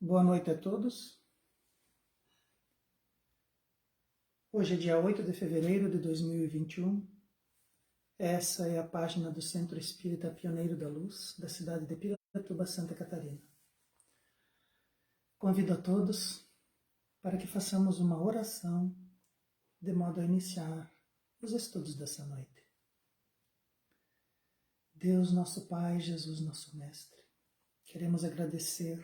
Boa noite a todos. Hoje é dia 8 de fevereiro de 2021. Essa é a página do Centro Espírita Pioneiro da Luz, da cidade de Piratuba, Santa Catarina. Convido a todos para que façamos uma oração de modo a iniciar os estudos dessa noite. Deus, nosso Pai, Jesus, nosso Mestre, queremos agradecer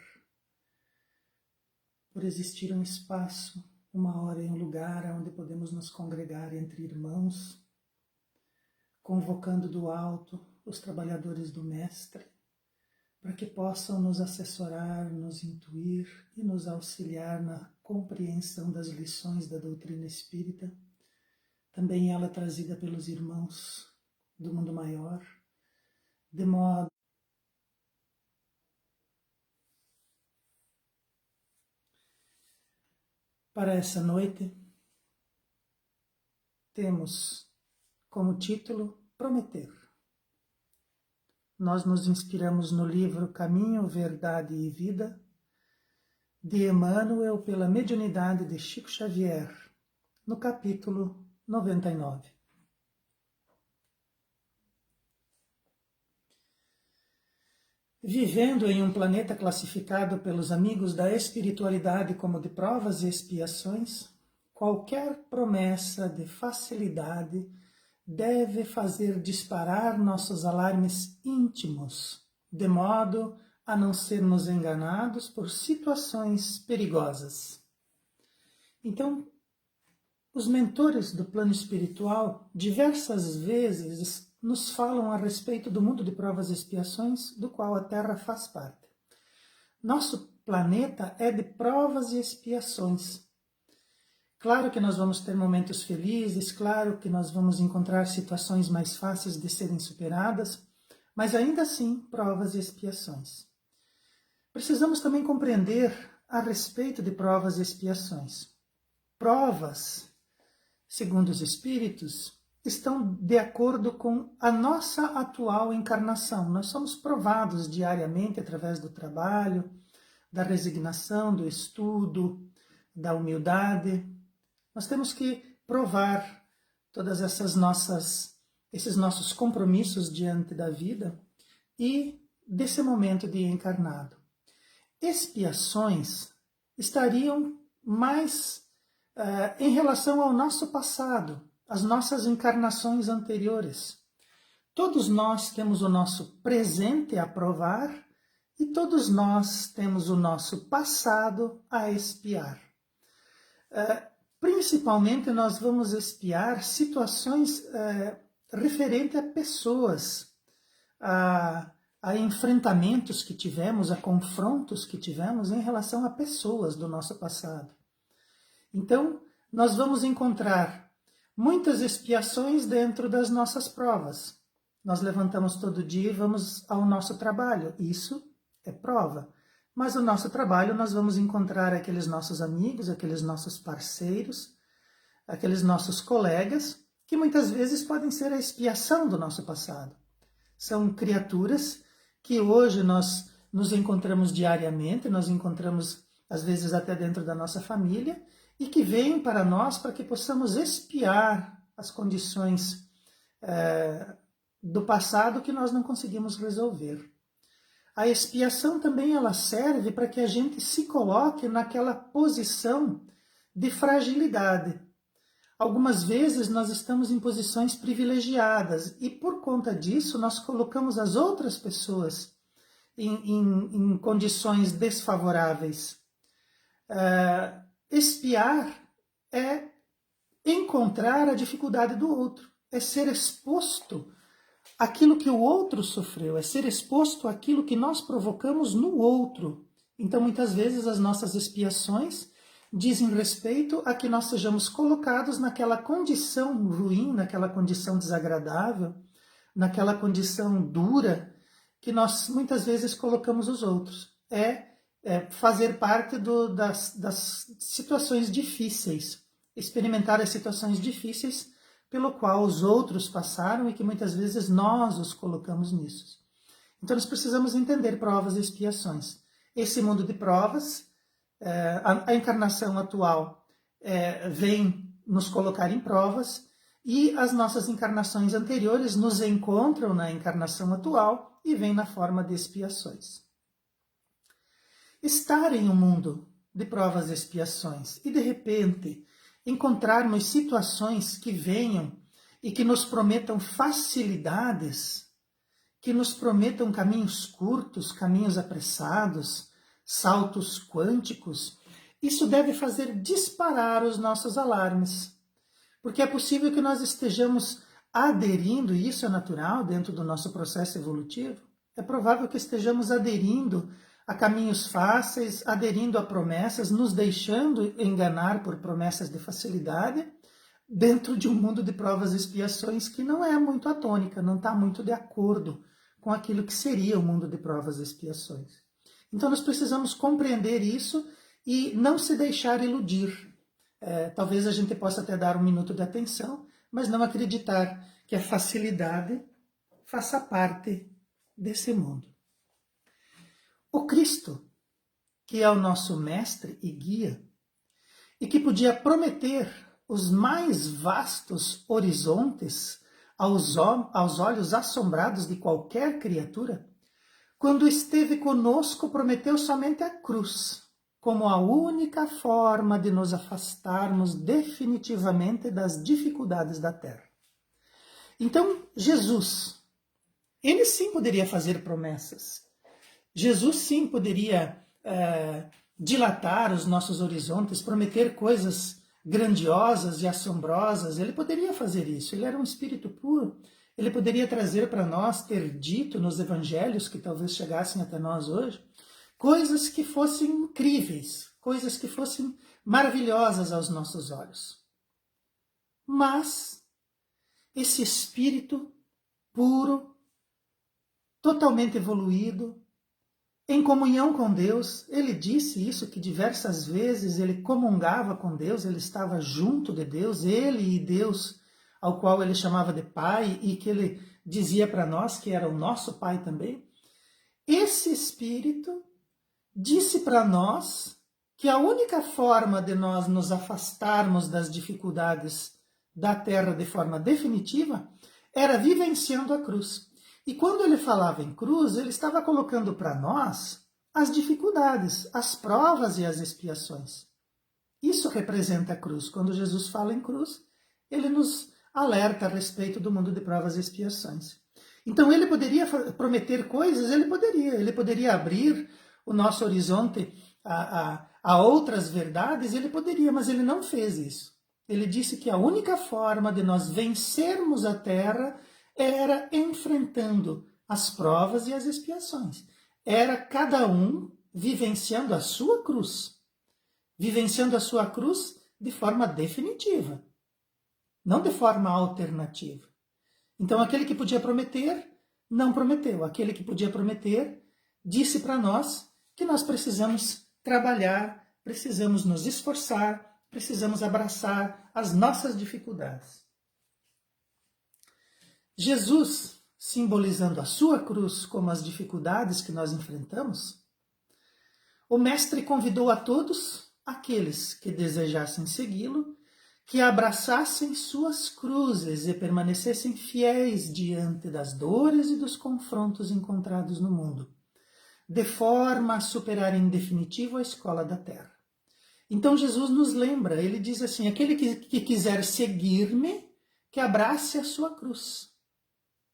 por existir um espaço, uma hora e um lugar onde podemos nos congregar entre irmãos, convocando do alto os trabalhadores do Mestre, para que possam nos assessorar, nos intuir e nos auxiliar na compreensão das lições da doutrina espírita, também ela trazida pelos irmãos do mundo maior, de modo para essa noite, temos como título Prometer. Nós nos inspiramos no livro Caminho, Verdade e Vida, de Emmanuel, pela mediunidade de Chico Xavier, no capítulo 99. Vivendo em um planeta classificado pelos amigos da espiritualidade como de provas e expiações, qualquer promessa de facilidade deve fazer disparar nossos alarmes íntimos, de modo a não sermos enganados por situações perigosas. Então, os mentores do plano espiritual diversas vezes nos falam a respeito do mundo de provas e expiações, do qual a Terra faz parte. Nosso planeta é de provas e expiações. Claro que nós vamos ter momentos felizes, claro que nós vamos encontrar situações mais fáceis de serem superadas, mas ainda assim, provas e expiações. Precisamos também compreender a respeito de provas e expiações. Provas, segundo os espíritos, estão de acordo com a nossa atual encarnação. Nós somos provados diariamente através do trabalho, da resignação, do estudo, da humildade. Nós temos que provar todas esses nossos compromissos diante da vida e desse momento de encarnado. Expiações estariam mais em relação ao nosso passado, as nossas encarnações anteriores. Todos nós temos o nosso presente a provar e todos nós temos o nosso passado a expiar. Principalmente nós vamos expiar situações referentes a pessoas, a enfrentamentos que tivemos, a confrontos que tivemos em relação a pessoas do nosso passado. Então, nós vamos encontrar muitas expiações dentro das nossas provas. Nós levantamos todo dia e vamos ao nosso trabalho. Isso é prova. Mas no nosso trabalho nós vamos encontrar aqueles nossos amigos, aqueles nossos parceiros, aqueles nossos colegas, que muitas vezes podem ser a expiação do nosso passado. São criaturas que hoje nós nos encontramos diariamente, nós encontramos às vezes até dentro da nossa família, e que vêm para nós para que possamos expiar as condições do passado que nós não conseguimos resolver. A expiação também ela serve para que a gente se coloque naquela posição de fragilidade. Algumas vezes nós estamos em posições privilegiadas e por conta disso nós colocamos as outras pessoas em condições desfavoráveis. Expiar é encontrar a dificuldade do outro, é ser exposto àquilo que o outro sofreu, é ser exposto àquilo que nós provocamos no outro. Então, muitas vezes, as nossas expiações dizem respeito a que nós sejamos colocados naquela condição ruim, naquela condição desagradável, naquela condição dura, que nós muitas vezes colocamos os outros. Fazer parte das situações difíceis, experimentar as situações difíceis pelo qual os outros passaram e que muitas vezes nós os colocamos nisso. Então nós precisamos entender provas e expiações. Esse mundo de provas A encarnação atual vem nos colocar em provas, e as nossas encarnações anteriores nos encontram na encarnação atual e vêm na forma de expiações. Estar em um mundo de provas e expiações e, de repente, encontrarmos situações que venham e que nos prometam facilidades, que nos prometam caminhos curtos, caminhos apressados, saltos quânticos, isso deve fazer disparar os nossos alarmes. Porque é possível que nós estejamos aderindo, e isso é natural dentro do nosso processo evolutivo, é provável que estejamos aderindo a caminhos fáceis, aderindo a promessas, nos deixando enganar por promessas de facilidade, dentro de um mundo de provas e expiações que não é muito a tônica, não está muito de acordo com aquilo que seria o mundo de provas e expiações. Então nós precisamos compreender isso e não se deixar iludir. Talvez a gente possa até dar um minuto de atenção, mas não acreditar que a facilidade faça parte desse mundo. O Cristo, que é o nosso mestre e guia, e que podia prometer os mais vastos horizontes aos olhos assombrados de qualquer criatura, quando esteve conosco, prometeu somente a cruz, como a única forma de nos afastarmos definitivamente das dificuldades da terra. Então, Jesus, ele sim poderia fazer promessas. Jesus sim poderia dilatar os nossos horizontes, prometer coisas grandiosas e assombrosas. Ele poderia fazer isso, ele era um espírito puro. Ele poderia trazer para nós, ter dito nos evangelhos que talvez chegassem até nós hoje, coisas que fossem incríveis, coisas que fossem maravilhosas aos nossos olhos. Mas esse espírito puro, totalmente evoluído, em comunhão com Deus, ele disse isso, que diversas vezes ele comungava com Deus, ele estava junto de Deus, ele e Deus, ao qual ele chamava de Pai, e que ele dizia para nós que era o nosso Pai também. Esse espírito disse para nós que a única forma de nós nos afastarmos das dificuldades da terra de forma definitiva era vivenciando a cruz. E quando ele falava em cruz, ele estava colocando para nós as dificuldades, as provas e as expiações. Isso representa a cruz. Quando Jesus fala em cruz, ele nos alerta a respeito do mundo de provas e expiações. Então ele poderia prometer coisas, ele poderia abrir o nosso horizonte a outras verdades, ele poderia, mas ele não fez isso. Ele disse que a única forma de nós vencermos a terra era enfrentando as provas e as expiações. Era cada um vivenciando a sua cruz. Vivenciando a sua cruz de forma definitiva, não de forma alternativa. Então aquele que podia prometer, não prometeu. Aquele que podia prometer, disse para nós que nós precisamos trabalhar, precisamos nos esforçar, precisamos abraçar as nossas dificuldades. Jesus, simbolizando a sua cruz como as dificuldades que nós enfrentamos, o Mestre convidou a todos aqueles que desejassem segui-lo, que abraçassem suas cruzes e permanecessem fiéis diante das dores e dos confrontos encontrados no mundo, de forma a superar em definitivo a escola da terra. Então Jesus nos lembra, ele diz assim, aquele que quiser seguir-me, que abrace a sua cruz,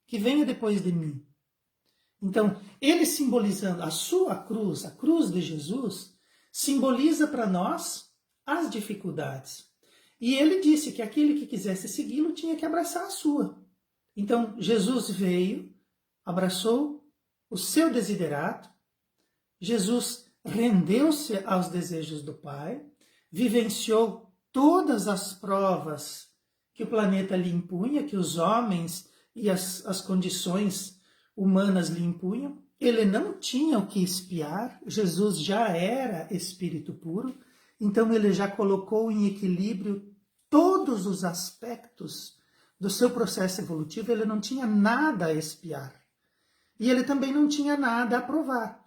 que venha depois de mim. Então, ele simbolizando a sua cruz, a cruz de Jesus, simboliza para nós as dificuldades. E ele disse que aquele que quisesse segui-lo tinha que abraçar a sua. Então, Jesus veio, abraçou o seu desiderato, Jesus rendeu-se aos desejos do Pai, vivenciou todas as provas que o planeta lhe impunha, que os homens e as condições humanas lhe impunham. Ele não tinha o que expiar, Jesus já era espírito puro, então ele já colocou em equilíbrio todos os aspectos do seu processo evolutivo, ele não tinha nada a expiar. E ele também não tinha nada a provar.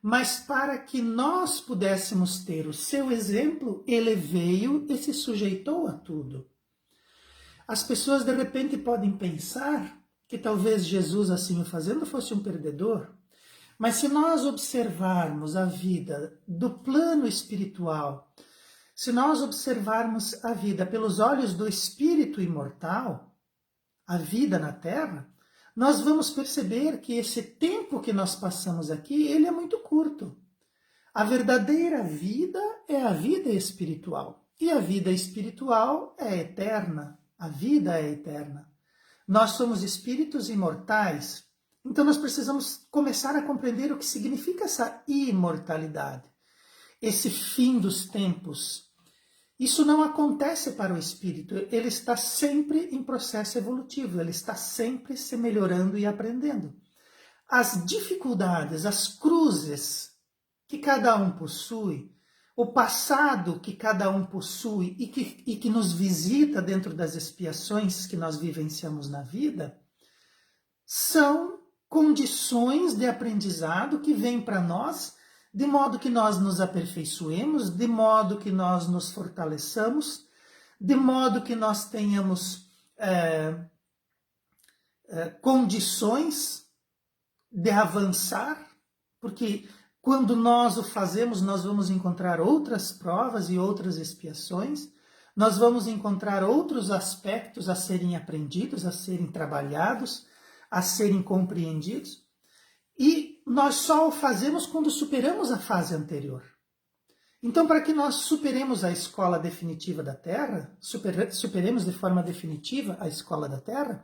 mas para que nós pudéssemos ter o seu exemplo, ele veio e se sujeitou a tudo. As pessoas de repente podem pensar que talvez Jesus, assim o fazendo, fosse um perdedor, mas se nós observarmos a vida do plano espiritual, se nós observarmos a vida pelos olhos do espírito imortal, a vida na Terra, nós vamos perceber que esse tempo que nós passamos aqui, ele é muito curto. A verdadeira vida é a vida espiritual. E a vida espiritual é eterna. A vida é eterna. Nós somos espíritos imortais. Então nós precisamos começar a compreender o que significa essa imortalidade. Esse fim dos tempos. Isso não acontece para o espírito, ele está sempre em processo evolutivo, ele está sempre se melhorando e aprendendo. As dificuldades, as cruzes que cada um possui, o passado que cada um possui e que nos visita dentro das expiações que nós vivenciamos na vida, são condições de aprendizado que vêm para nós de modo que nós nos aperfeiçoemos, de modo que nós nos fortaleçamos, de modo que nós tenhamos condições de avançar, porque quando nós o fazemos, nós vamos encontrar outras provas e outras expiações, nós vamos encontrar outros aspectos a serem aprendidos, a serem trabalhados, a serem compreendidos, e nós só o fazemos quando superamos a fase anterior. Então, para que nós superemos a escola definitiva da Terra, superemos de forma definitiva a escola da Terra,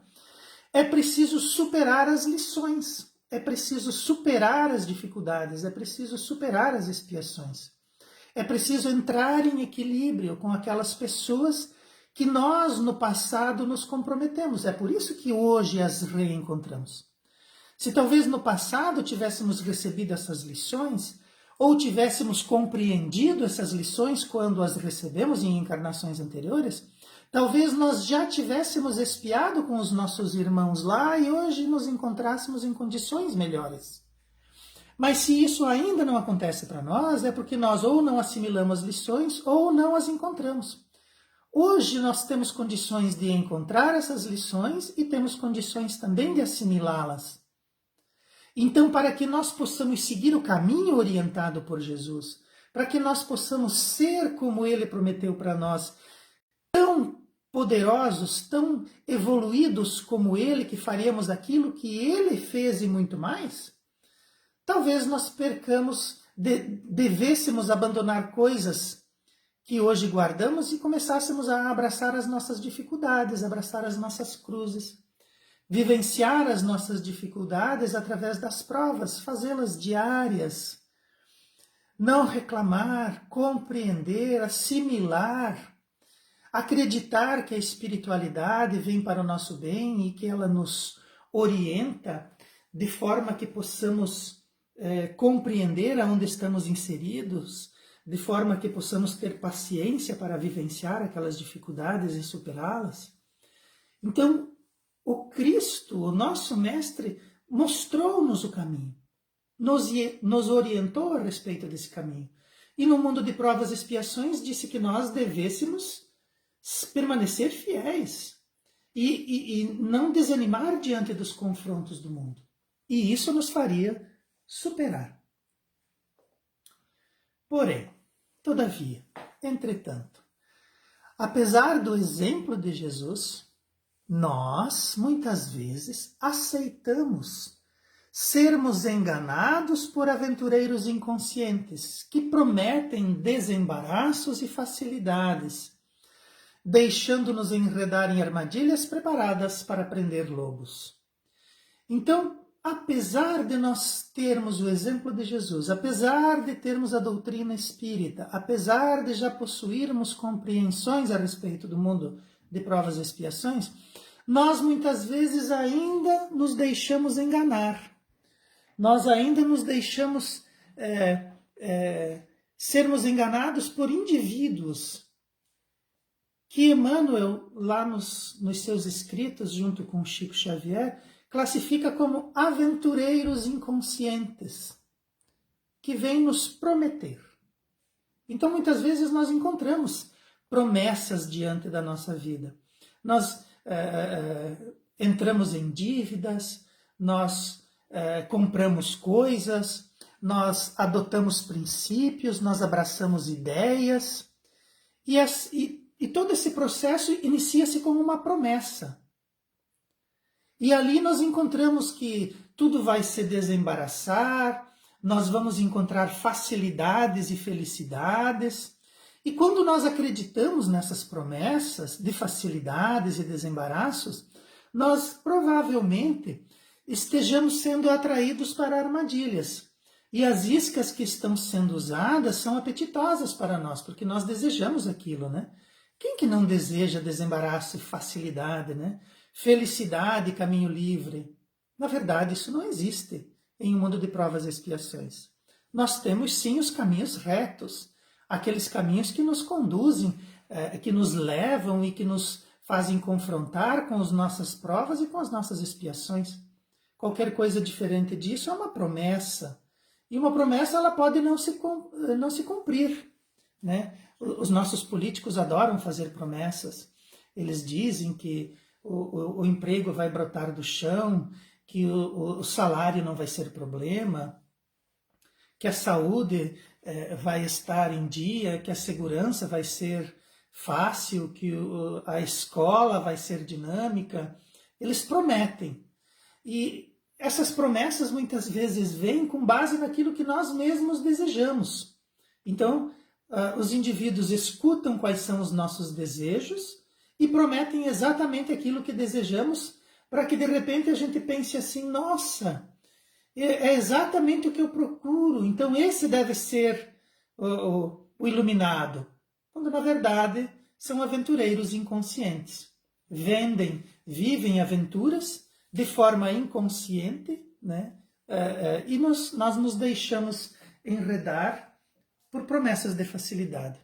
é preciso superar as lições, é preciso superar as dificuldades, é preciso superar as expiações. É preciso entrar em equilíbrio com aquelas pessoas que nós, no passado, nos comprometemos. É por isso que hoje as reencontramos. Se talvez no passado tivéssemos recebido essas lições, ou tivéssemos compreendido essas lições quando as recebemos em encarnações anteriores, talvez nós já tivéssemos expiado com os nossos irmãos lá e hoje nos encontrássemos em condições melhores. Mas se isso ainda não acontece para nós, é porque nós ou não assimilamos as lições ou não as encontramos. Hoje nós temos condições de encontrar essas lições e temos condições também de assimilá-las. Então, para que nós possamos seguir o caminho orientado por Jesus, para que nós possamos ser como Ele prometeu para nós, tão poderosos, tão evoluídos como Ele, que faremos aquilo que Ele fez e muito mais, talvez nós devêssemos abandonar coisas que hoje guardamos e começássemos a abraçar as nossas dificuldades, abraçar as nossas cruzes, vivenciar as nossas dificuldades através das provas, fazê-las diárias, não reclamar, compreender, assimilar, acreditar que a espiritualidade vem para o nosso bem e que ela nos orienta de forma que possamos compreender aonde estamos inseridos, de forma que possamos ter paciência para vivenciar aquelas dificuldades e superá-las. Então, o Cristo, o nosso Mestre, mostrou-nos o caminho, nos orientou a respeito desse caminho. E no mundo de provas e expiações disse que nós devêssemos permanecer fiéis e não desanimar diante dos confrontos do mundo. E isso nos faria superar. Porém, todavia, entretanto, apesar do exemplo de Jesus, nós, muitas vezes, aceitamos sermos enganados por aventureiros inconscientes que prometem desembaraços e facilidades, deixando-nos enredar em armadilhas preparadas para prender lobos. Então, apesar de nós termos o exemplo de Jesus, apesar de termos a doutrina espírita, apesar de já possuirmos compreensões a respeito do mundo de provas e expiações, nós muitas vezes ainda nos deixamos enganar. Nós ainda nos deixamos sermos enganados por indivíduos que Emmanuel, lá nos seus escritos, junto com Chico Xavier, classifica como aventureiros inconscientes. que vem nos prometer. Então, muitas vezes nós encontramos promessas diante da nossa vida. Nós entramos em dívidas, nós compramos coisas, nós adotamos princípios, nós abraçamos ideias, e todo esse processo inicia-se como uma promessa. E ali nós encontramos que tudo vai se desembaraçar, nós vamos encontrar facilidades e felicidades. E quando nós acreditamos nessas promessas de facilidades e desembaraços, nós provavelmente estejamos sendo atraídos para armadilhas. E as iscas que estão sendo usadas são apetitosas para nós, porque nós desejamos aquilo, né? Quem que não deseja desembaraço e facilidade, né? Felicidade e caminho livre? Na verdade, isso não existe em um mundo de provas e expiações. Nós temos sim os caminhos retos, aqueles caminhos que nos conduzem, que nos levam e que nos fazem confrontar com as nossas provas e com as nossas expiações. Qualquer coisa diferente disso é uma promessa. E uma promessa ela pode não se cumprir, né? Os nossos políticos adoram fazer promessas. Eles dizem que o emprego vai brotar do chão, que o salário não vai ser problema, que a saúde vai estar em dia, que a segurança vai ser fácil, que a escola vai ser dinâmica. Eles prometem. E essas promessas muitas vezes vêm com base naquilo que nós mesmos desejamos. Então, os indivíduos escutam quais são os nossos desejos e prometem exatamente aquilo que desejamos, para que de repente a gente pense assim, nossa, é exatamente o que eu procuro, então esse deve ser o iluminado. Quando na verdade são aventureiros inconscientes. Vivem aventuras de forma inconsciente, né? E nós nos deixamos enredar por promessas de facilidade.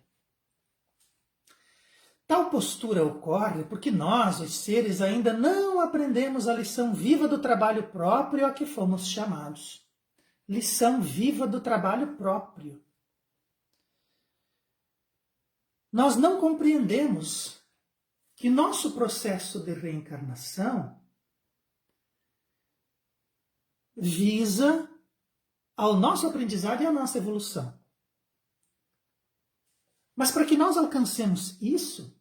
Tal postura ocorre porque nós, os seres, ainda não aprendemos a lição viva do trabalho próprio a que fomos chamados. Lição viva do trabalho próprio. Nós não compreendemos que nosso processo de reencarnação visa ao nosso aprendizado e à nossa evolução. Mas para que nós alcancemos isso,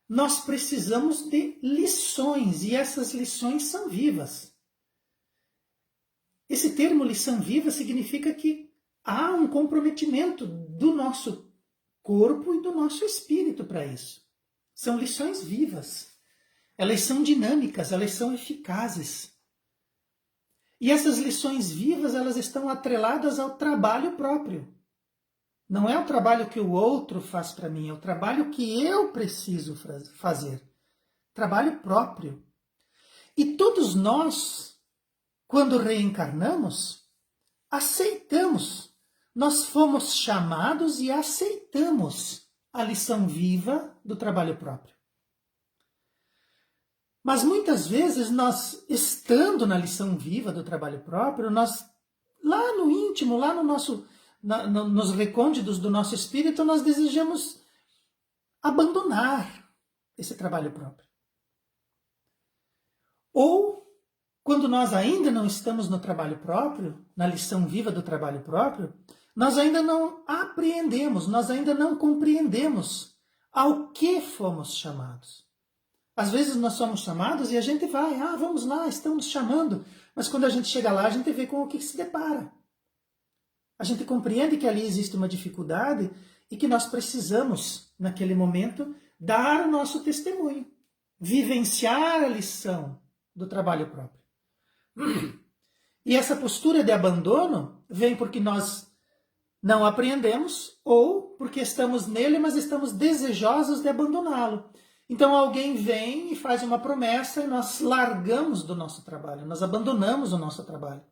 nós precisamos de lições, e essas lições são vivas. Esse termo lição viva significa que há um comprometimento do nosso corpo e do nosso espírito para isso. São lições vivas. Elas são dinâmicas, elas são eficazes. E essas lições vivas, elas estão atreladas ao trabalho próprio. Não é o trabalho que o outro faz para mim, é o trabalho que eu preciso fazer. Trabalho próprio. E todos nós, quando reencarnamos, aceitamos. Nós fomos chamados e aceitamos a lição viva do trabalho próprio. Mas muitas vezes nós, estando na lição viva do trabalho próprio, nós, lá no íntimo, lá no nosso... nos recônditos do nosso espírito, nós desejamos abandonar esse trabalho próprio. Ou, quando nós ainda não estamos no trabalho próprio, na lição viva do trabalho próprio, nós ainda não apreendemos, nós ainda não compreendemos ao que fomos chamados. Às vezes nós somos chamados e a gente vai, vamos lá, estão nos chamando, mas quando a gente chega lá, a gente vê com o que se depara. A gente compreende que ali existe uma dificuldade e que nós precisamos, naquele momento, dar o nosso testemunho, vivenciar a lição do trabalho próprio. E essa postura de abandono vem porque nós não apreendemos ou porque estamos nele, mas estamos desejosos de abandoná-lo. Então alguém vem e faz uma promessa e nós largamos do nosso trabalho, nós abandonamos o nosso trabalho.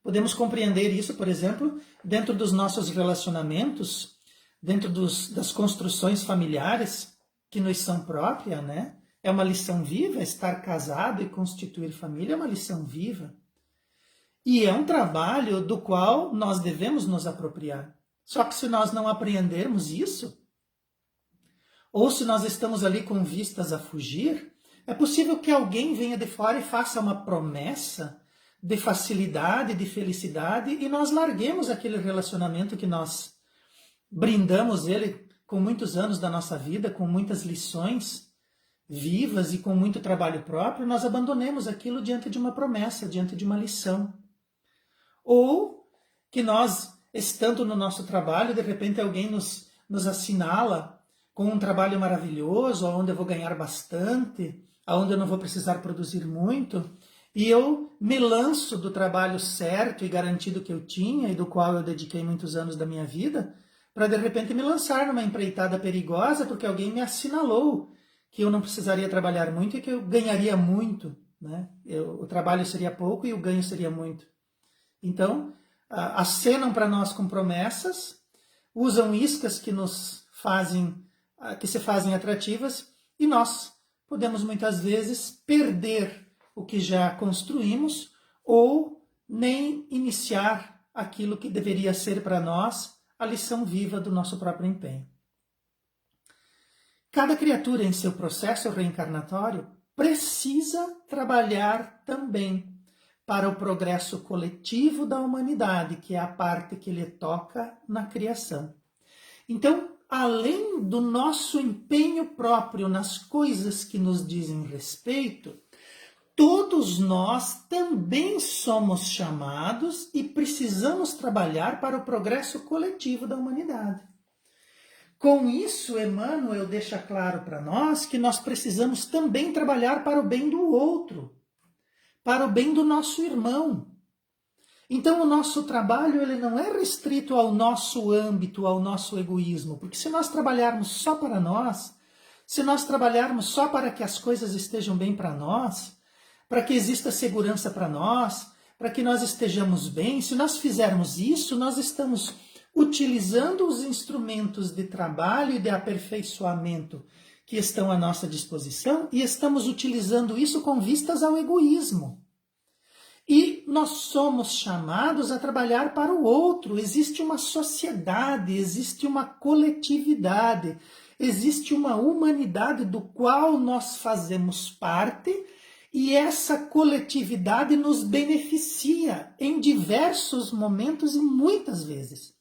Podemos compreender isso, por exemplo, dentro dos nossos relacionamentos, dentro das construções familiares que nos são próprias, né? É uma lição viva, estar casado e constituir família é uma lição viva. E é um trabalho do qual nós devemos nos apropriar. Só que se nós não apreendermos isso, ou se nós estamos ali com vistas a fugir, é possível que alguém venha de fora e faça uma promessa de facilidade, de felicidade, e nós larguemos aquele relacionamento que nós brindamos ele com muitos anos da nossa vida, com muitas lições vivas e com muito trabalho próprio, nós abandonemos aquilo diante de uma promessa, diante de uma lição. Ou que nós, estando no nosso trabalho, de repente alguém nos assinala com um trabalho maravilhoso, onde eu vou ganhar bastante, onde eu não vou precisar produzir muito, e eu me lanço do trabalho certo e garantido que eu tinha e do qual eu dediquei muitos anos da minha vida, para de repente me lançar numa empreitada perigosa porque alguém me assinalou que eu não precisaria trabalhar muito e que eu ganharia muito, né? O trabalho seria pouco e o ganho seria muito. Então, acenam para nós com promessas, usam iscas que nos fazem, que se fazem atrativas, e nós podemos muitas vezes perder o que já construímos ou nem iniciar aquilo que deveria ser para nós a lição viva do nosso próprio empenho. Cada criatura em seu processo reencarnatório precisa trabalhar também para o progresso coletivo da humanidade, que é a parte que lhe toca na criação. Então, além do nosso empenho próprio nas coisas que nos dizem respeito, todos nós também somos chamados e precisamos trabalhar para o progresso coletivo da humanidade. Com isso, Emmanuel deixa claro para nós que nós precisamos também trabalhar para o bem do outro, para o bem do nosso irmão. Então, o nosso trabalho ele não é restrito ao nosso âmbito, ao nosso egoísmo, porque se nós trabalharmos só para nós, se nós trabalharmos só para que as coisas estejam bem para nós, para que exista segurança para nós, para que nós estejamos bem, se nós fizermos isso, nós estamos utilizando os instrumentos de trabalho e de aperfeiçoamento que estão à nossa disposição e estamos utilizando isso com vistas ao egoísmo. E nós somos chamados a trabalhar para o outro. Existe uma sociedade, existe uma coletividade, existe uma humanidade do qual nós fazemos parte e essa coletividade nos beneficia em diversos momentos e muitas vezes.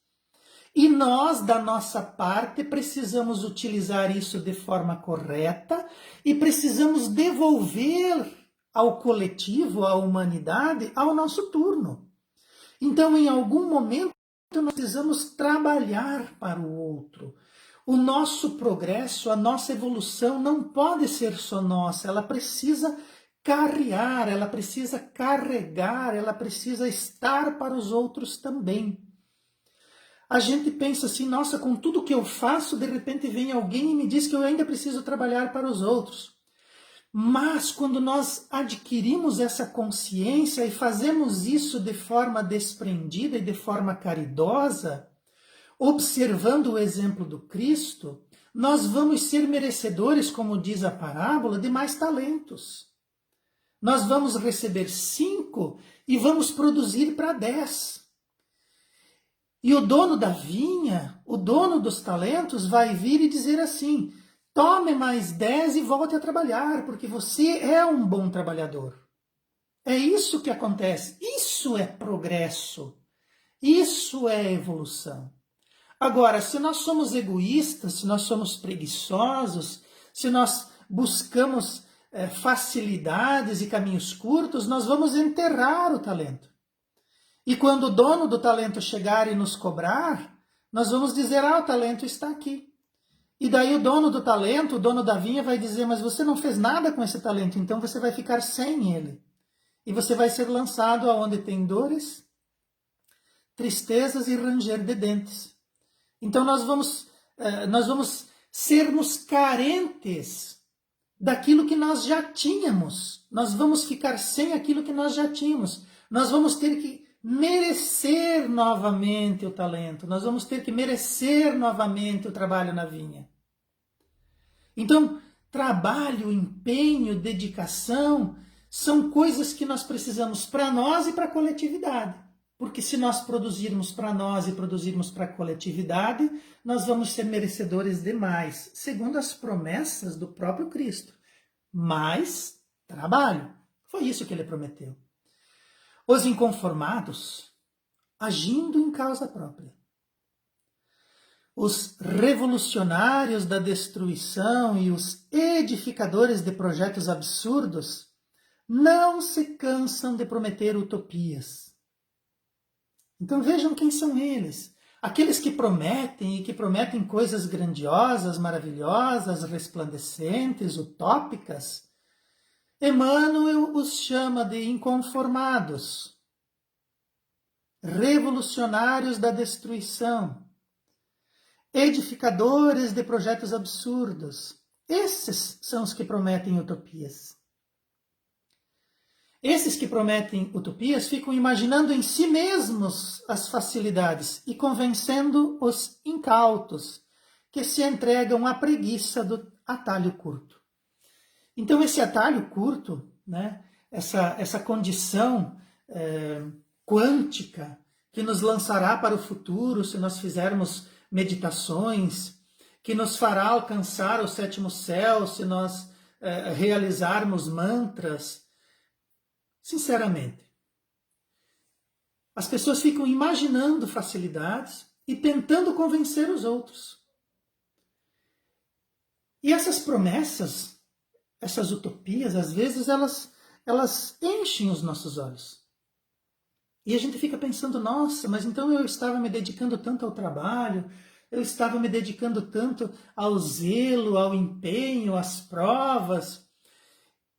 E nós, da nossa parte, precisamos utilizar isso de forma correta e precisamos devolver ao coletivo, à humanidade, ao nosso turno. Então, em algum momento, nós precisamos trabalhar para o outro. O nosso progresso, a nossa evolução não pode ser só nossa, ela precisa carrear, ela precisa carregar, ela precisa estar para os outros também. A gente pensa assim, nossa, com tudo que eu faço, de repente vem alguém e me diz que eu ainda preciso trabalhar para os outros. Mas quando nós adquirimos essa consciência e fazemos isso de forma desprendida e de forma caridosa, observando o exemplo do Cristo, nós vamos ser merecedores, como diz a parábola, de mais talentos. Nós vamos receber 5 e vamos produzir para 10. E o dono da vinha, o dono dos talentos, vai vir e dizer assim: tome mais 10 e volte a trabalhar, porque você é um bom trabalhador. É isso que acontece. Isso é progresso. Isso é evolução. Agora, se nós somos egoístas, se nós somos preguiçosos, se nós buscamos facilidades e caminhos curtos, nós vamos enterrar o talento. E quando o dono do talento chegar e nos cobrar, nós vamos dizer, o talento está aqui. E daí o dono do talento, o dono da vinha vai dizer, mas você não fez nada com esse talento, então você vai ficar sem ele. E você vai ser lançado aonde tem dores, tristezas e ranger de dentes. Então nós vamos sermos carentes daquilo que nós já tínhamos. Nós vamos ficar sem aquilo que nós já tínhamos. Nós vamos ter que merecer novamente o talento. Nós vamos ter que merecer novamente o trabalho na vinha. Então, trabalho, empenho, dedicação são coisas que nós precisamos para nós e para a coletividade. Porque se nós produzirmos para nós e produzirmos para a coletividade, nós vamos ser merecedores de mais, segundo as promessas do próprio Cristo. Mais trabalho. Foi isso que ele prometeu. Os inconformados, agindo em causa própria. Os revolucionários da destruição e os edificadores de projetos absurdos não se cansam de prometer utopias. Então vejam quem são eles. Aqueles que prometem e que prometem coisas grandiosas, maravilhosas, resplandecentes, utópicas. Emmanuel os chama de inconformados, revolucionários da destruição, edificadores de projetos absurdos. Esses são os que prometem utopias. Esses que prometem utopias ficam imaginando em si mesmos as facilidades e convencendo os incautos, que se entregam à preguiça do atalho curto. Então esse atalho curto, né, essa condição quântica que nos lançará para o futuro se nós fizermos meditações, que nos fará alcançar o sétimo céu se nós realizarmos mantras. Sinceramente, as pessoas ficam imaginando facilidades e tentando convencer os outros. E essas promessas, essas utopias, às vezes elas enchem os nossos olhos. E a gente fica pensando, nossa, mas então eu estava me dedicando tanto ao trabalho, eu estava me dedicando tanto ao zelo, ao empenho, às provas,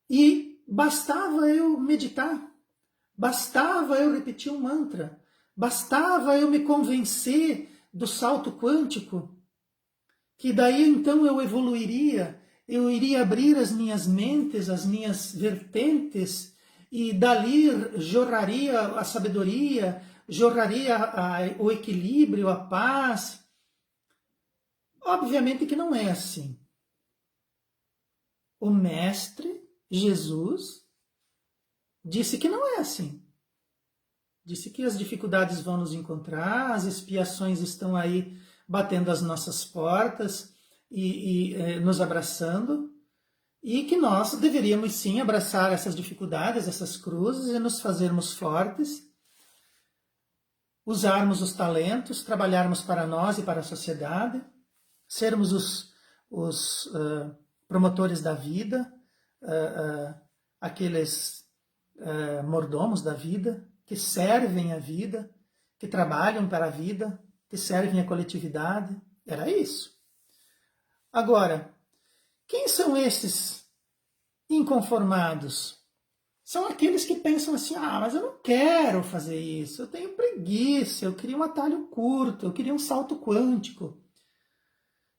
e bastava eu meditar, bastava eu repetir um mantra, bastava eu me convencer do salto quântico, que daí então eu evoluiria, eu iria abrir as minhas mentes, as minhas vertentes, e dali jorraria a sabedoria, jorraria o equilíbrio, a paz. Obviamente que não é assim. O Mestre Jesus disse que não é assim. Disse que as dificuldades vão nos encontrar, as expiações estão aí batendo as nossas portas e nos abraçando, e que nós deveríamos sim abraçar essas dificuldades, essas cruzes, e nos fazermos fortes, usarmos os talentos, trabalharmos para nós e para a sociedade, sermos os promotores da vida, aqueles mordomos da vida, que servem a vida, que trabalham para a vida, que servem a coletividade. Era isso. Agora, quem são esses inconformados? São aqueles que pensam assim, mas eu não quero fazer isso, eu tenho preguiça, eu queria um atalho curto, eu queria um salto quântico.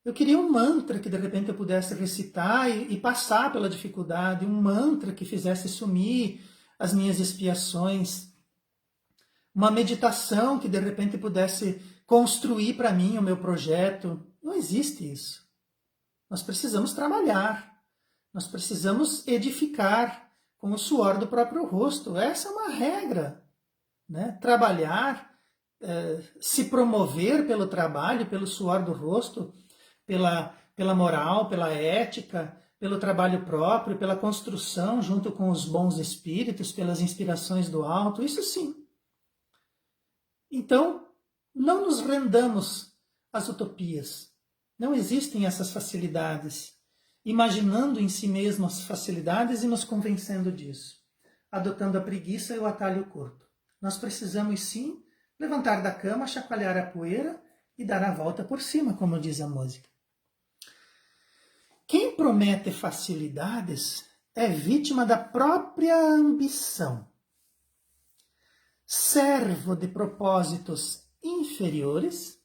Eu queria um mantra que de repente eu pudesse recitar e passar pela dificuldade, um mantra que fizesse sumir as minhas expiações, uma meditação que de repente pudesse construir para mim o meu projeto. Não existe isso. Nós precisamos trabalhar, nós precisamos edificar com o suor do próprio rosto. Essa é uma regra, né? Trabalhar, se promover pelo trabalho, pelo suor do rosto, pela moral, pela ética, pelo trabalho próprio, pela construção junto com os bons espíritos, pelas inspirações do alto, isso sim. Então, não nos rendamos às utopias. Não existem essas facilidades, imaginando em si mesmo as facilidades e nos convencendo disso, adotando a preguiça e o atalho curto. Nós precisamos sim levantar da cama, chacoalhar a poeira e dar a volta por cima, como diz a música. Quem promete facilidades é vítima da própria ambição, servo de propósitos inferiores,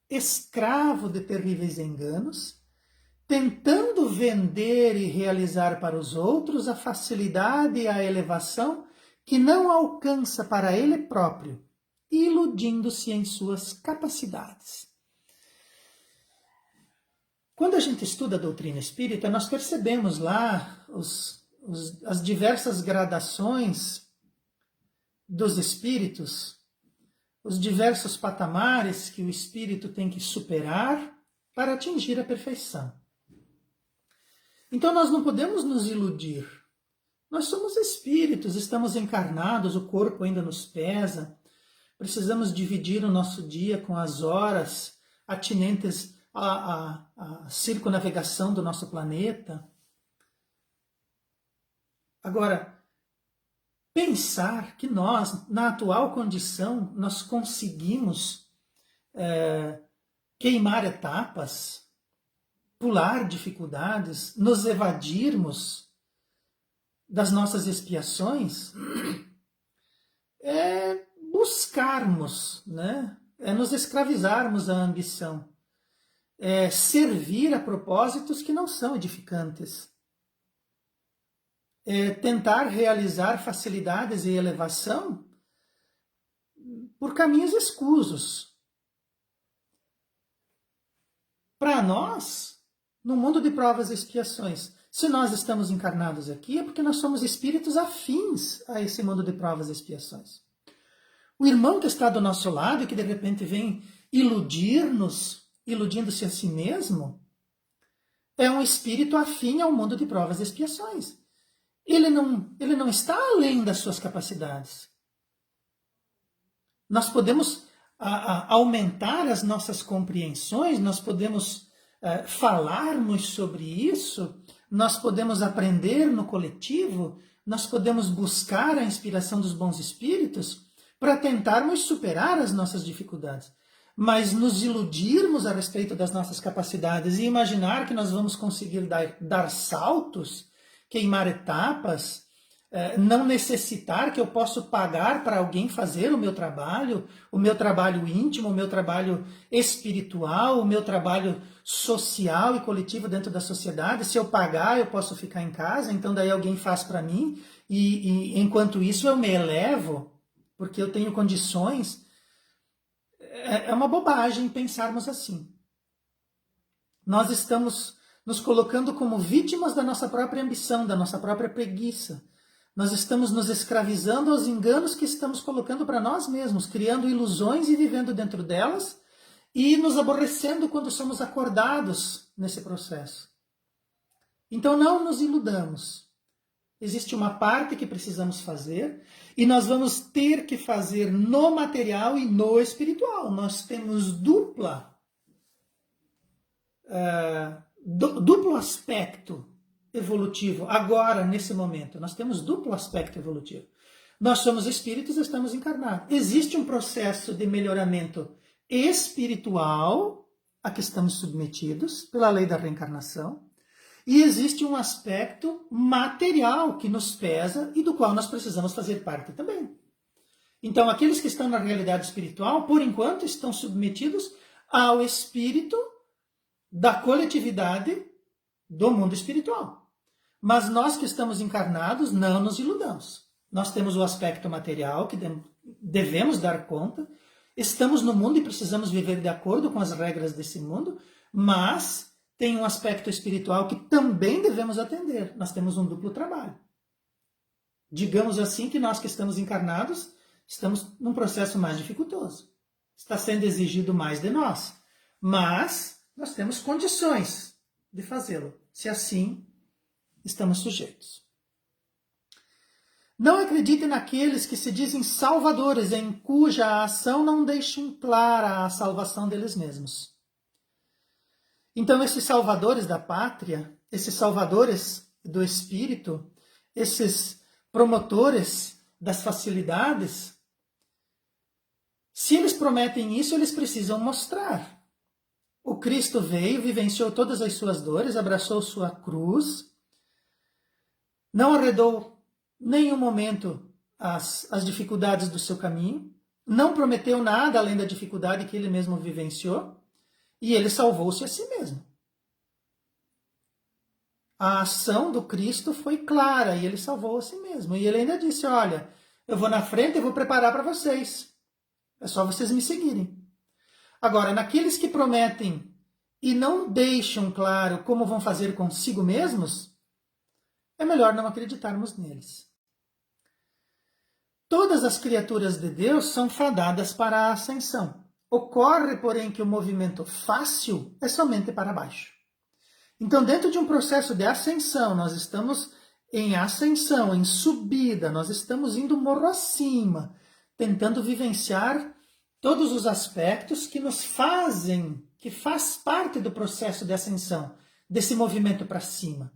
escravo de terríveis enganos, tentando vender e realizar para os outros a facilidade e a elevação que não alcança para ele próprio, iludindo-se em suas capacidades. Quando a gente estuda a doutrina espírita, nós percebemos lá as diversas gradações dos espíritos, os diversos patamares que o espírito tem que superar para atingir a perfeição. Então nós não podemos nos iludir. Nós somos espíritos, estamos encarnados, o corpo ainda nos pesa, precisamos dividir o nosso dia com as horas atinentes à circunnavegação do nosso planeta. Agora, pensar que nós, na atual condição, nós conseguimos queimar etapas, pular dificuldades, nos evadirmos das nossas expiações, é buscarmos, né? É nos escravizarmos à ambição, é servir a propósitos que não são edificantes, é tentar realizar facilidades e elevação por caminhos escusos. Para nós, no mundo de provas e expiações, se nós estamos encarnados aqui, é porque nós somos espíritos afins a esse mundo de provas e expiações. O irmão que está do nosso lado e que de repente vem iludir-nos, iludindo-se a si mesmo, é um espírito afim ao mundo de provas e expiações. Ele não está além das suas capacidades. Nós podemos aumentar as nossas compreensões, nós podemos falarmos sobre isso, nós podemos aprender no coletivo, nós podemos buscar a inspiração dos bons espíritos para tentarmos superar as nossas dificuldades. Mas nos iludirmos a respeito das nossas capacidades e imaginar que nós vamos conseguir dar saltos, queimar etapas, não necessitar que eu possa pagar para alguém fazer o meu trabalho íntimo, o meu trabalho espiritual, o meu trabalho social e coletivo dentro da sociedade. Se eu pagar, eu posso ficar em casa, então daí alguém faz para mim, e enquanto isso eu me elevo, porque eu tenho condições. É uma bobagem pensarmos assim. Nós estamos nos colocando como vítimas da nossa própria ambição, da nossa própria preguiça. Nós estamos nos escravizando aos enganos que estamos colocando para nós mesmos, criando ilusões e vivendo dentro delas e nos aborrecendo quando somos acordados nesse processo. Então não nos iludamos. Existe uma parte que precisamos fazer e nós vamos ter que fazer no material e no espiritual. Nós temos duplo aspecto evolutivo agora, nesse momento. Nós temos duplo aspecto evolutivo. Nós somos espíritos e estamos encarnados. Existe um processo de melhoramento espiritual a que estamos submetidos pela lei da reencarnação. E existe um aspecto material que nos pesa e do qual nós precisamos fazer parte também. Então, aqueles que estão na realidade espiritual, por enquanto, estão submetidos ao espírito da coletividade do mundo espiritual. Mas nós que estamos encarnados, não nos iludamos. Nós temos o aspecto material que devemos dar conta, estamos no mundo e precisamos viver de acordo com as regras desse mundo, mas tem um aspecto espiritual que também devemos atender. Nós temos um duplo trabalho. Digamos assim que nós que estamos encarnados, estamos num processo mais dificultoso. Está sendo exigido mais de nós. Mas nós temos condições de fazê-lo, se assim estamos sujeitos. Não acredite naqueles que se dizem salvadores, em cuja ação não deixam clara a salvação deles mesmos. Então, esses salvadores da pátria, esses salvadores do espírito, esses promotores das facilidades, se eles prometem isso, eles precisam mostrar. O Cristo veio, vivenciou todas as suas dores, abraçou sua cruz, não arredou nenhum momento as dificuldades do seu caminho, não prometeu nada além da dificuldade que ele mesmo vivenciou, e ele salvou-se a si mesmo. A ação do Cristo foi clara e ele salvou a si mesmo. E ele ainda disse, olha, eu vou na frente e vou preparar para vocês. É só vocês me seguirem. Agora, naqueles que prometem e não deixam claro como vão fazer consigo mesmos, é melhor não acreditarmos neles. Todas as criaturas de Deus são fadadas para a ascensão. Ocorre, porém, que o movimento fácil é somente para baixo. Então, dentro de um processo de ascensão, nós estamos em ascensão, em subida, nós estamos indo morro acima, tentando vivenciar todos os aspectos que nos fazem, que faz parte do processo de ascensão, desse movimento para cima.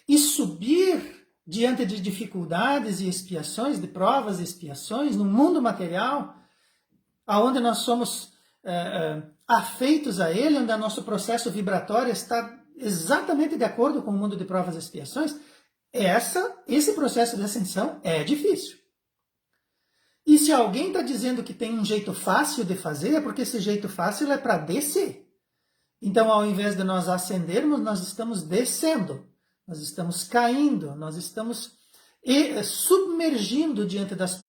E subir diante de dificuldades e expiações, de provas e expiações, no mundo material, aonde nós somos afeitos a ele, onde o nosso processo vibratório está exatamente de acordo com o mundo de provas e expiações, esse processo de ascensão é difícil. E se alguém está dizendo que tem um jeito fácil de fazer, é porque esse jeito fácil é para descer. Então, ao invés de nós ascendermos, nós estamos descendo. Nós estamos caindo, nós estamos submergindo diante das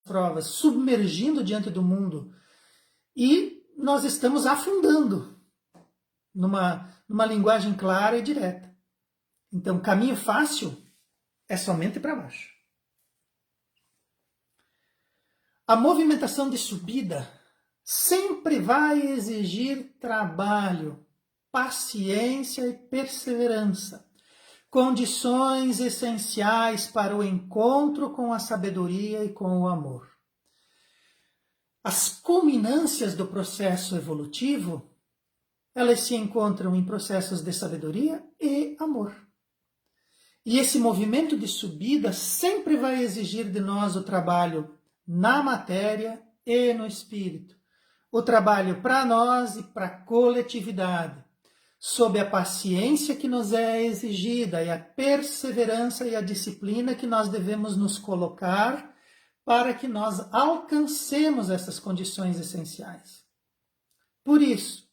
provas, submergindo diante do mundo. E nós estamos afundando numa linguagem clara e direta. Então, caminho fácil é somente para baixo. A movimentação de subida sempre vai exigir trabalho, paciência e perseverança. Condições essenciais para o encontro com a sabedoria e com o amor. As culminâncias do processo evolutivo, elas se encontram em processos de sabedoria e amor. E esse movimento de subida sempre vai exigir de nós o trabalho na matéria e no espírito. O trabalho para nós e para a coletividade. Sob a paciência que nos é exigida e a perseverança e a disciplina que nós devemos nos colocar para que nós alcancemos essas condições essenciais. Por isso,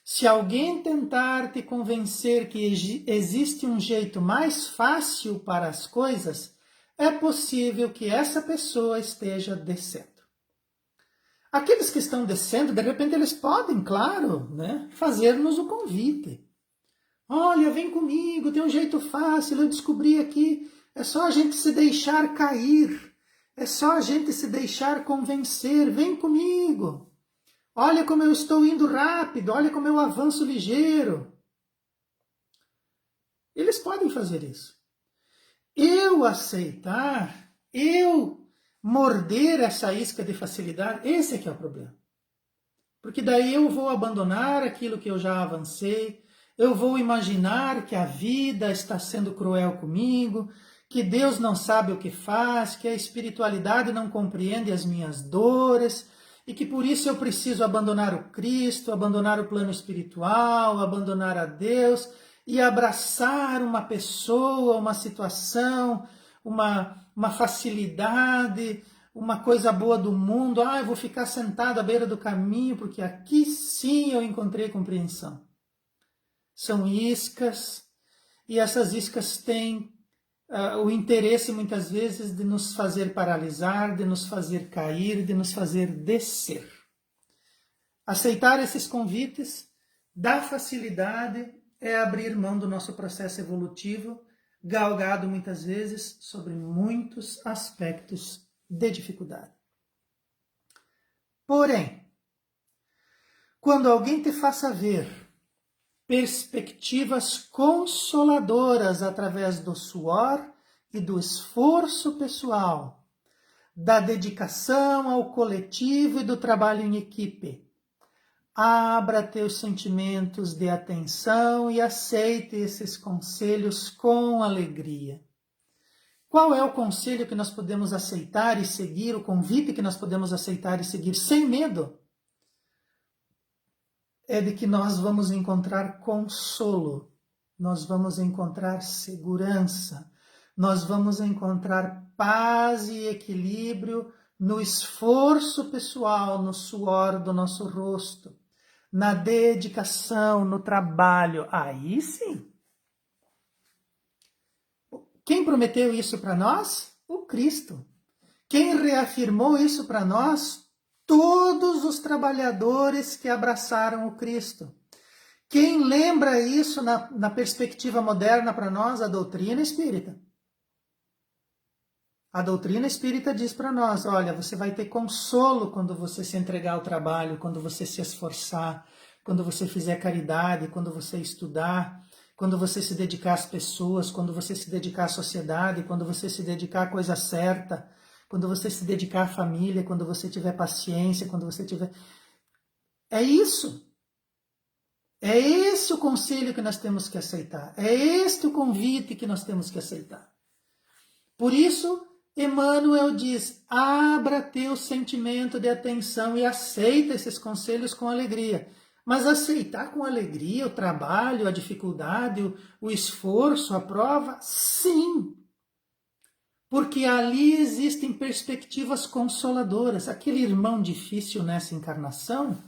se alguém tentar te convencer que existe um jeito mais fácil para as coisas, é possível que essa pessoa esteja descendo. Aqueles que estão descendo, de repente eles podem, claro, fazer-nos o convite. Olha, vem comigo, tem um jeito fácil, eu descobri aqui. É só a gente se deixar cair. É só a gente se deixar convencer. Vem comigo. Olha como eu estou indo rápido, olha como eu avanço ligeiro. Eles podem fazer isso. Eu aceitar, eu morder essa isca de facilidade, esse é que é o problema. Porque daí eu vou abandonar aquilo que eu já avancei, eu vou imaginar que a vida está sendo cruel comigo, que Deus não sabe o que faz, que a espiritualidade não compreende as minhas dores, e que por isso eu preciso abandonar o Cristo, abandonar o plano espiritual, abandonar a Deus, e abraçar uma pessoa, uma situação, uma facilidade, uma coisa boa do mundo. Eu vou ficar sentado à beira do caminho, porque aqui sim eu encontrei compreensão. São iscas, e essas iscas têm o interesse, muitas vezes, de nos fazer paralisar, de nos fazer cair, de nos fazer descer. Aceitar esses convites da facilidade é abrir mão do nosso processo evolutivo, galgado muitas vezes sobre muitos aspectos de dificuldade. Porém, quando alguém te faça ver perspectivas consoladoras através do suor e do esforço pessoal, da dedicação ao coletivo e do trabalho em equipe, abra teus sentimentos de atenção e aceite esses conselhos com alegria. Qual é o conselho que nós podemos aceitar e seguir, o convite que nós podemos aceitar e seguir sem medo? É de que nós vamos encontrar consolo, nós vamos encontrar segurança, nós vamos encontrar paz e equilíbrio no esforço pessoal, no suor do nosso rosto, na dedicação, no trabalho. Aí sim. Quem prometeu isso para nós? O Cristo. Quem reafirmou isso para nós? Todos os trabalhadores que abraçaram o Cristo. Quem lembra isso na perspectiva moderna para nós? A doutrina espírita. A doutrina espírita diz para nós, olha, você vai ter consolo quando você se entregar ao trabalho, quando você se esforçar, quando você fizer caridade, quando você estudar, quando você se dedicar às pessoas, quando você se dedicar à sociedade, quando você se dedicar à coisa certa, quando você se dedicar à família, quando você tiver paciência, quando você tiver... É isso. É esse o conselho que nós temos que aceitar. É este o convite que nós temos que aceitar. Por isso, Emmanuel diz, abra teu sentimento de atenção e aceita esses conselhos com alegria. Mas aceitar com alegria o trabalho, a dificuldade, o esforço, a prova? Sim! Porque ali existem perspectivas consoladoras. Aquele irmão difícil nessa encarnação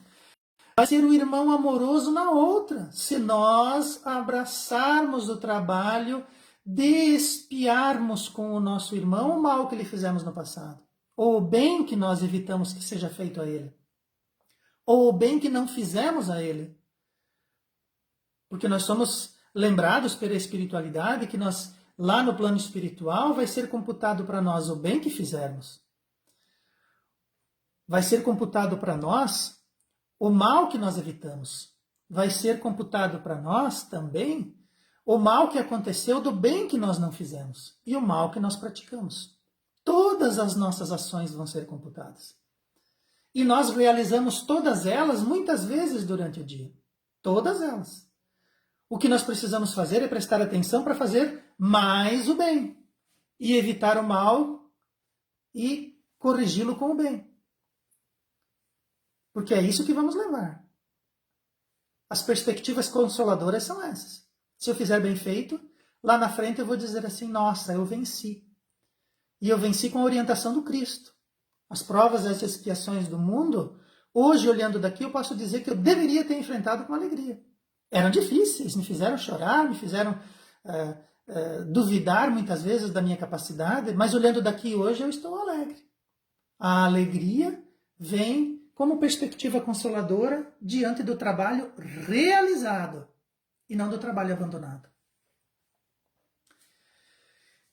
vai ser o irmão amoroso na outra, se nós abraçarmos o trabalho de expiarmos com o nosso irmão o mal que lhe fizemos no passado, ou o bem que nós evitamos que seja feito a ele, ou o bem que não fizemos a ele. Porque nós somos lembrados pela espiritualidade que nós, lá no plano espiritual, vai ser computado para nós o bem que fizermos. Vai ser computado para nós o mal que nós evitamos. Vai ser computado para nós também o mal que aconteceu do bem que nós não fizemos e o mal que nós praticamos. Todas as nossas ações vão ser computadas. E nós realizamos todas elas muitas vezes durante o dia. Todas elas. O que nós precisamos fazer é prestar atenção para fazer mais o bem e evitar o mal e corrigi-lo com o bem. Porque é isso que vamos levar. As perspectivas consoladoras são essas. Se eu fizer bem feito, lá na frente eu vou dizer assim, nossa, eu venci. E eu venci com a orientação do Cristo. As provas e as expiações do mundo, hoje olhando daqui, eu posso dizer que eu deveria ter enfrentado com alegria. Eram difíceis, me fizeram chorar, me fizeram duvidar muitas vezes da minha capacidade, mas olhando daqui hoje eu estou alegre. A alegria vem como perspectiva consoladora diante do trabalho realizado e não do trabalho abandonado.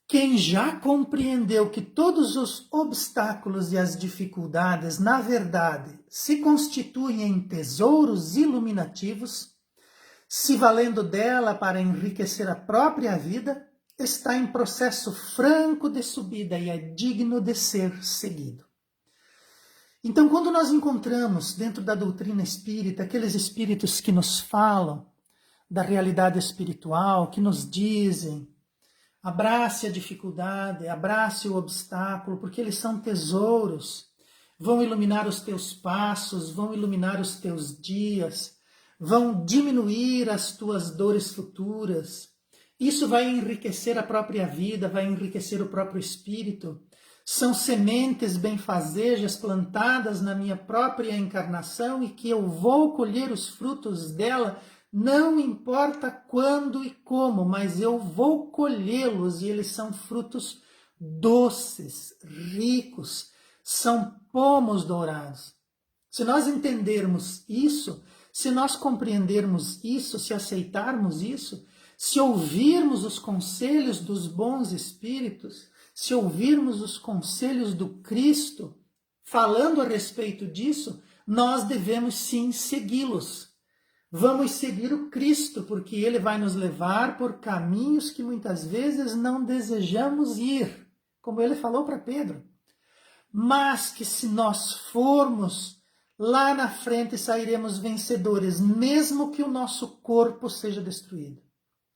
Quem já compreendeu que todos os obstáculos e as dificuldades, na verdade, se constituem em tesouros iluminativos, se valendo dela para enriquecer a própria vida, está em processo franco de subida e é digno de ser seguido. Então, quando nós encontramos dentro da doutrina espírita aqueles espíritos que nos falam da realidade espiritual, que nos dizem, abrace a dificuldade, abrace o obstáculo, porque eles são tesouros, vão iluminar os teus passos, vão iluminar os teus dias, vão diminuir as tuas dores futuras. Isso vai enriquecer a própria vida, vai enriquecer o próprio espírito. São sementes benfazejas plantadas na minha própria encarnação e que eu vou colher os frutos dela, não importa quando e como, mas eu vou colhê-los e eles são frutos doces, ricos, são pomos dourados. Se nós entendermos isso, se nós compreendermos isso, se aceitarmos isso, se ouvirmos os conselhos dos bons espíritos, se ouvirmos os conselhos do Cristo falando a respeito disso, nós devemos sim segui-los. Vamos seguir o Cristo, porque ele vai nos levar por caminhos que muitas vezes não desejamos ir, como ele falou para Pedro. Mas que se nós formos, lá na frente sairemos vencedores, mesmo que o nosso corpo seja destruído.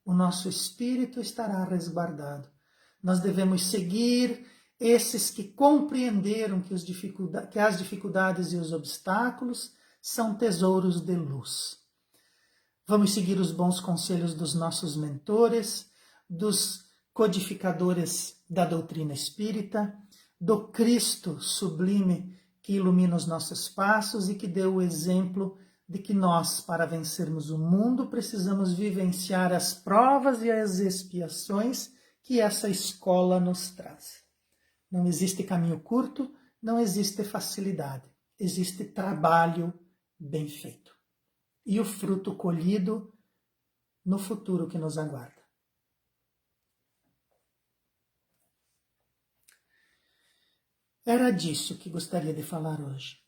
O nosso espírito estará resguardado. Nós devemos seguir esses que compreenderam que as dificuldades e os obstáculos são tesouros de luz. Vamos seguir os bons conselhos dos nossos mentores, dos codificadores da doutrina espírita, do Cristo sublime que ilumina os nossos passos e que deu o exemplo de que nós, para vencermos o mundo, precisamos vivenciar as provas e as expiações que essa escola nos traz. Não existe caminho curto, não existe facilidade, existe trabalho bem feito. e o fruto colhido no futuro que nos aguarda. Era disso que gostaria de falar hoje.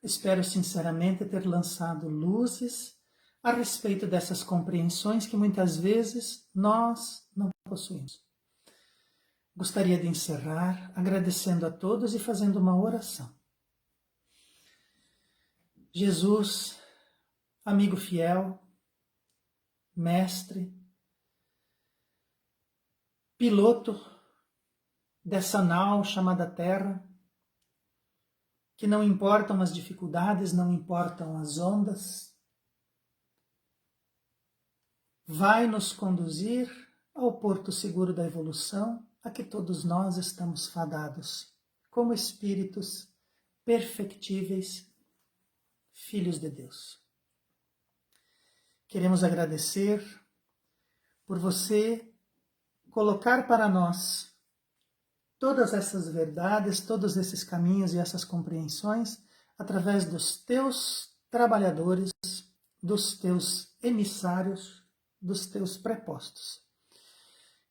Espero sinceramente ter lançado luzes a respeito dessas compreensões que muitas vezes nós não possuímos. Gostaria de encerrar agradecendo a todos e fazendo uma oração. Jesus, amigo fiel, mestre, piloto dessa nau chamada Terra, que não importam as dificuldades, não importam as ondas, vai nos conduzir ao porto seguro da evolução, a que todos nós estamos fadados, como espíritos perfectíveis, filhos de Deus. Queremos agradecer por você colocar para nós todas essas verdades, todos esses caminhos e essas compreensões através dos teus trabalhadores, dos teus emissários, dos teus prepostos.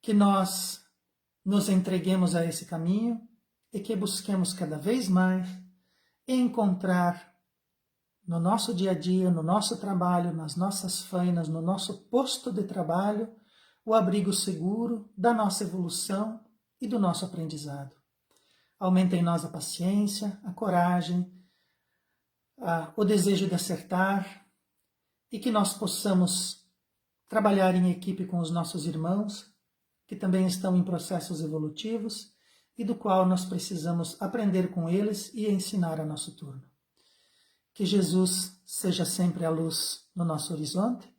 Que nós nos entreguemos a esse caminho e que busquemos cada vez mais encontrar no nosso dia a dia, no nosso trabalho, nas nossas fainas, no nosso posto de trabalho, o abrigo seguro da nossa evolução e do nosso aprendizado. Aumenta em nós a paciência, a coragem, o desejo de acertar e que nós possamos trabalhar em equipe com os nossos irmãos, que também estão em processos evolutivos e do qual nós precisamos aprender com eles e ensinar a nosso turno. Que Jesus seja sempre a luz no nosso horizonte,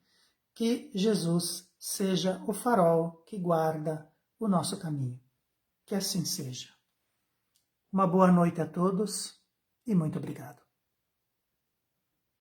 que Jesus seja o farol que guarda o nosso caminho. Que assim seja. Uma boa noite a todos e muito obrigado.